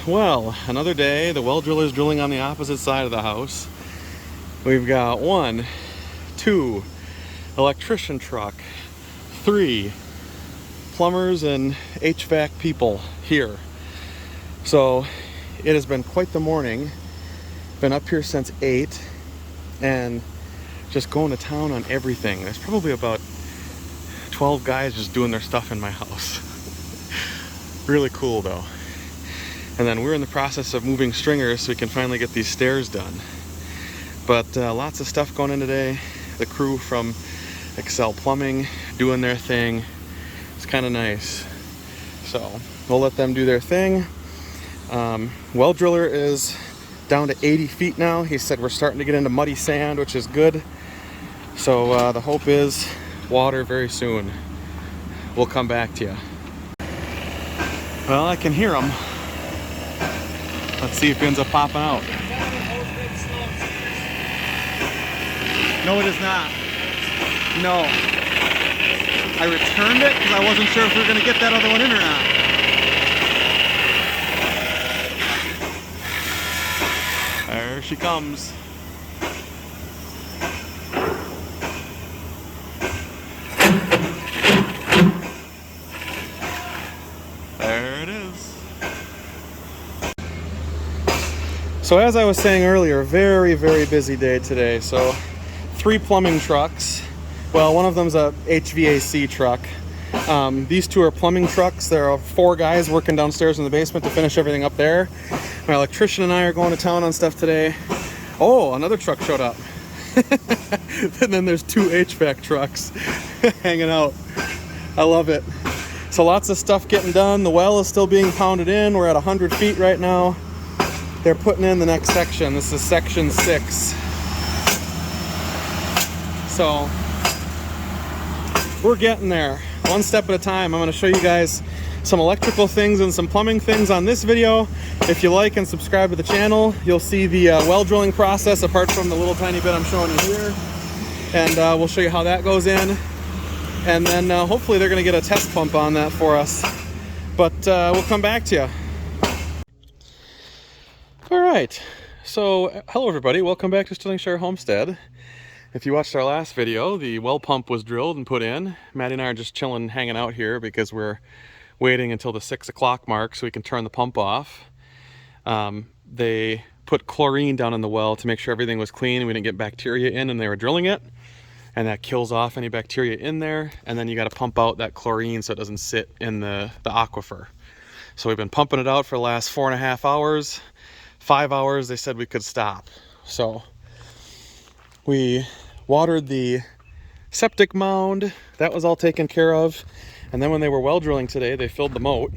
Well, another day. The well driller's drilling on the opposite side of the house. We've got 1, 2 electrician truck, 3 plumbers and HVAC people here. So it has been quite the morning. Been up here since 8 and just going to town on everything. There's probably about 12 guys just doing their stuff in my house. Really cool though. And then we're in the process of moving stringers so we can finally get these stairs done. But lots of stuff going in today. The crew from Excel Plumbing doing their thing. It's kind of nice. So we'll let them do their thing. Well driller is down to 80 feet now. He said we're starting to get into muddy sand, which is good. So the hope is water very soon. We'll come back to you. Well, I can hear him. Let's see if he ends up popping out. No, it is not. No. I returned it because I wasn't sure if we were going to get that other one in or not. There she comes. There it is. So as I was saying earlier, very busy day today. So 3 plumbing trucks. Well, one of them's a HVAC truck. These 2 are plumbing trucks. There are 4 guys working downstairs in the basement to finish everything up there. My electrician and I are going to town on stuff today. Oh, another truck showed up. And then there's 2 HVAC trucks hanging out. I love it. So lots of stuff getting done. The well is still being pounded in. We're at 100 feet right now. They're putting in the next section. This is section 6. So we're getting there, one step at a time. I'm going to show you guys some electrical things and some plumbing things on this video. If you like and subscribe to the channel, you'll see the well drilling process apart from the little tiny bit I'm showing you here. And we'll show you how that goes in. And then hopefully they're going to get a test pump on that for us. But we'll come back to you. All right, so hello everybody, welcome back to Stillingshire Homestead. If you watched our last video, the well pump was drilled and put in. Maddie and I are just chilling, hanging out here because we're waiting until the 6 o'clock mark so we can turn the pump off. They put chlorine down in the well to make sure everything was clean and we didn't get bacteria in, and they were drilling it. And that kills off any bacteria in there. And then you got to pump out that chlorine so it doesn't sit in the aquifer. So we've been pumping it out for the last 4.5 hours. 5 hours, they said we could stop. So we watered the septic mound. That was all taken care of. And then when they were well drilling today, they filled the moat,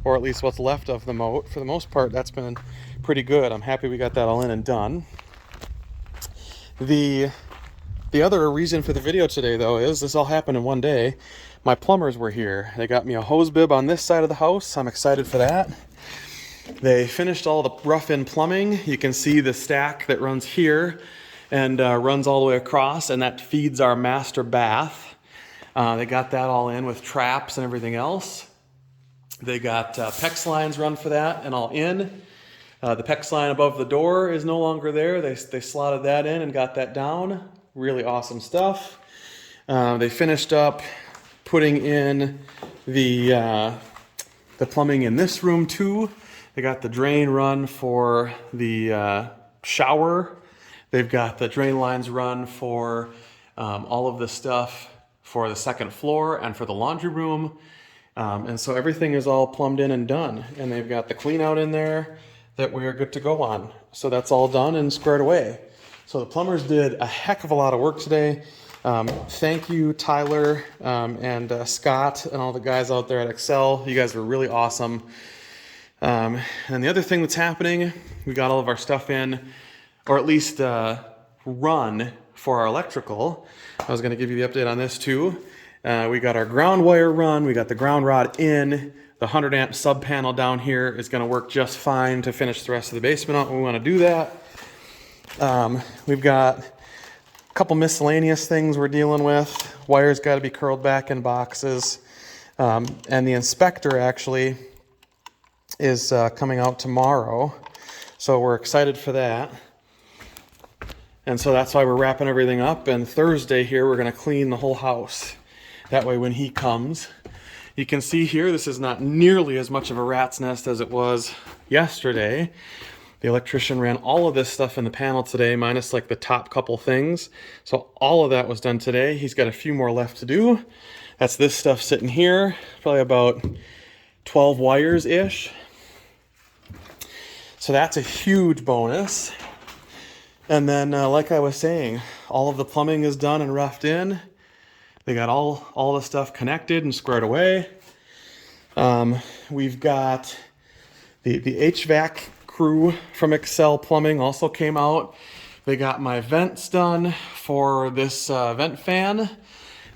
or at least what's left of the moat. For the most part, that's been pretty good. I'm happy we got that all in and done. The other reason for the video today, though, is this all happened in one day. My plumbers were here. They got me a hose bib on this side of the house. I'm excited for that. They finished all the rough-in plumbing. You can see the stack that runs here and runs all the way across, and that feeds our master bath. They got that all in with traps and everything else. They got PEX lines run for that and all in. The PEX line above the door is no longer there. They slotted that in and got that down. Really awesome stuff. They finished up putting in the plumbing in this room too. They got the drain run for the shower. They've got the drain lines run for all of the stuff for the second floor and for the laundry room. And so everything is all plumbed in and done. And they've got the clean out in there that we are good to go on. So that's all done and squared away. So the plumbers did a heck of a lot of work today. Thank you, Tyler and Scott and all the guys out there at Excel. You guys were really awesome. And the other thing that's happening, we got all of our stuff in, or at least run for our electrical. I was going to give you the update on this too. We got our ground wire run, we got the ground rod in, the 100 amp sub panel down here is going to work just fine to finish the rest of the basement out when we want to do that. We've got a couple miscellaneous things we're dealing with. Wires got to be curled back in boxes. And the inspector actually is coming out tomorrow. So we're excited for that. And so that's why we're wrapping everything up. And Thursday here, we're going to clean the whole house. That way when he comes, you can see here, this is not nearly as much of a rat's nest as it was yesterday. The electrician ran all of this stuff in the panel today, minus like the top couple things. So all of that was done today. He's got a few more left to do. That's this stuff sitting here, probably about 12 wires-ish. So that's a huge bonus. And then, like I was saying, all of the plumbing is done and roughed in. They got all the stuff connected and squared away. We've got the HVAC crew from Excel Plumbing also came out. They got my vents done for this vent fan.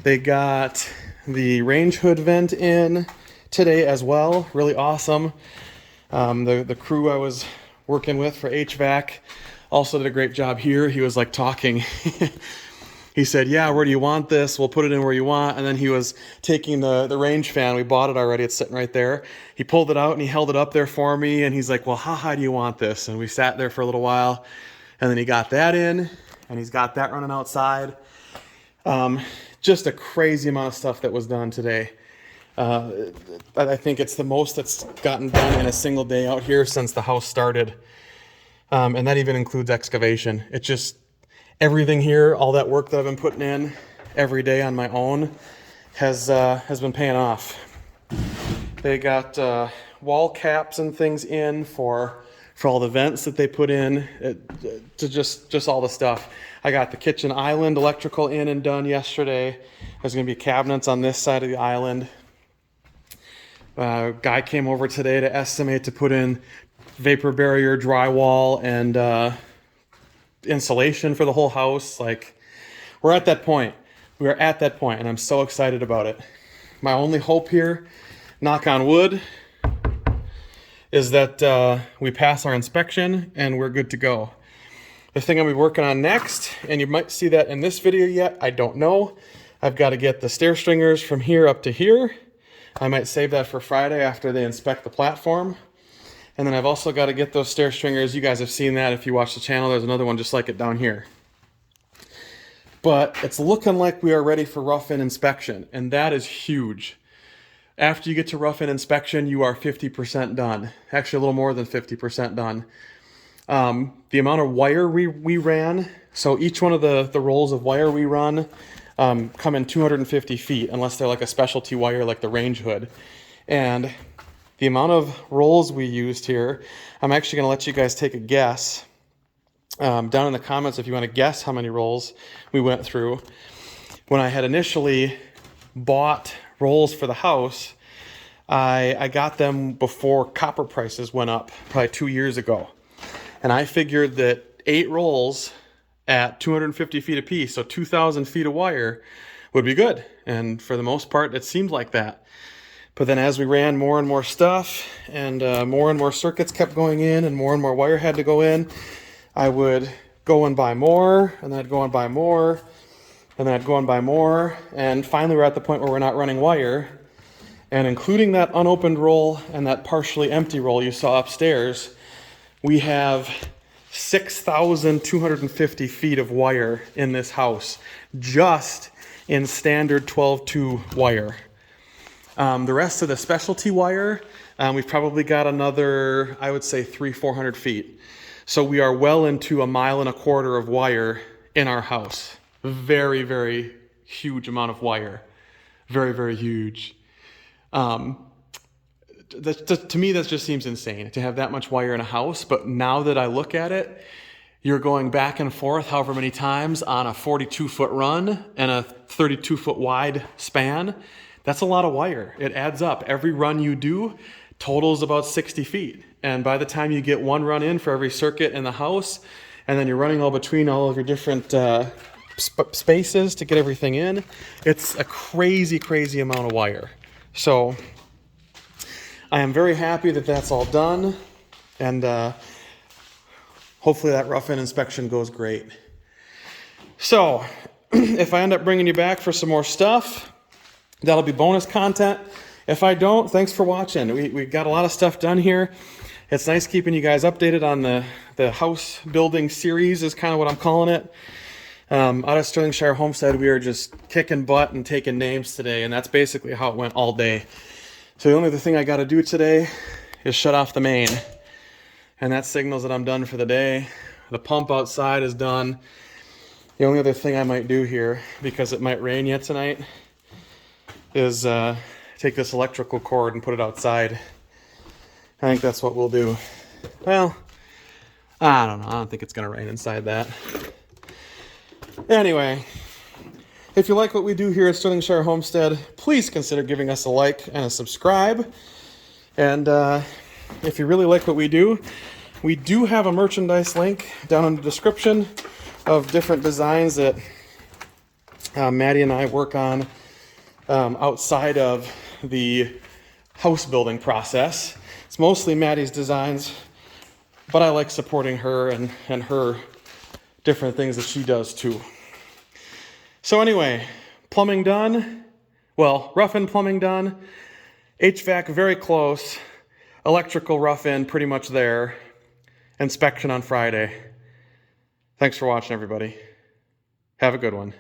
They got the range hood vent in today as well. Really awesome. The crew I was working with for HVAC also did a great job here. He was like talking. He said, yeah, where do you want this? We'll put it in where you want. And then he was taking the range fan. We bought it already. It's sitting right there. He pulled it out and he held it up there for me. And he's like, well, how high do you want this? And we sat there for a little while. And then he got that in. And he's got that running outside. Just a crazy amount of stuff that was done today. I think it's the most that's gotten done in a single day out here since the house started. And that even includes excavation. It just... everything here, all that work that I've been putting in every day on my own has been paying off. They got wall caps and things in for all the vents that they put in, to just all the stuff. I got the kitchen island electrical in and done yesterday. There's going to be cabinets on this side of the island. Guy came over today to estimate to put in vapor barrier drywall and insulation for the whole house. Like, we're at that point. We are at that point, and I'm so excited about it. My only hope here, knock on wood, is that we pass our inspection and we're good to go. The thing I'll be working on next, and you might see that in this video yet, I don't know. I've got to get the stair stringers from here up to here. I might save that for Friday after they inspect the platform. And then I've also got to get those stair stringers. You guys have seen that if you watch the channel. There's another one just like it down here. But it's looking like we are ready for rough-in inspection, and that is huge. After you get to rough-in inspection, you are 50% done. Actually, a little more than 50% done. The amount of wire we ran, so each one of the rolls of wire we run come in 250 feet, unless they're like a specialty wire like the range hood. And the amount of rolls we used here, I'm actually going to let you guys take a guess down in the comments if you want to guess how many rolls we went through. When I had initially bought rolls for the house, I got them before copper prices went up, probably 2 years ago. And I figured that 8 rolls at 250 feet apiece, so 2,000 feet of wire, would be good. And for the most part, it seemed like that. But then as we ran more and more stuff and more circuits kept going in and more wire had to go in, I would go and buy more, and then I'd go and buy more, and then I'd go and buy more. And finally we're at the point where we're not running wire. And including that unopened roll and that partially empty roll you saw upstairs, we have 6,250 feet of wire in this house, just in standard 12-2 wire. The rest of the specialty wire, we've probably got another, I would say 300-400 feet. So we are well into 1.25 miles of wire in our house. Very, very huge amount of wire. Very, very huge. To me, that just seems insane to have that much wire in a house. But now that I look at it, you're going back and forth however many times on a 42-foot run and a 32-foot wide span. That's a lot of wire. It adds up. Every run you do totals about 60 feet. And by the time you get one run in for every circuit in the house, and then you're running all between all of your different spaces to get everything in, it's a crazy, crazy amount of wire. So I am very happy that that's all done. And hopefully that rough-in inspection goes great. So if I end up bringing you back for some more stuff, that'll be bonus content. If I don't, thanks for watching. We got a lot of stuff done here. It's nice keeping you guys updated on the house building series is kind of what I'm calling it. Out of Sterlingshire Homestead, we are just kicking butt and taking names today, and that's basically how it went all day. So the only other thing I got to do today is shut off the main, and that signals that I'm done for the day. The pump outside is done. The only other thing I might do here, because it might rain yet tonight, is take this electrical cord and put it outside. I think that's what we'll do. Well, I don't know. I don't think it's going to rain inside that. Anyway, if you like what we do here at Sterlingshire Homestead, please consider giving us a like and a subscribe. And if you really like what we do have a merchandise link down in the description of different designs that Maddie and I work on outside of the house building process. It's mostly Maddie's designs, but I like supporting her and her different things that she does too. So anyway, plumbing done. Well, rough-in plumbing done. HVAC very close. Electrical rough-in pretty much there. Inspection on Friday. Thanks for watching, everybody. Have a good one.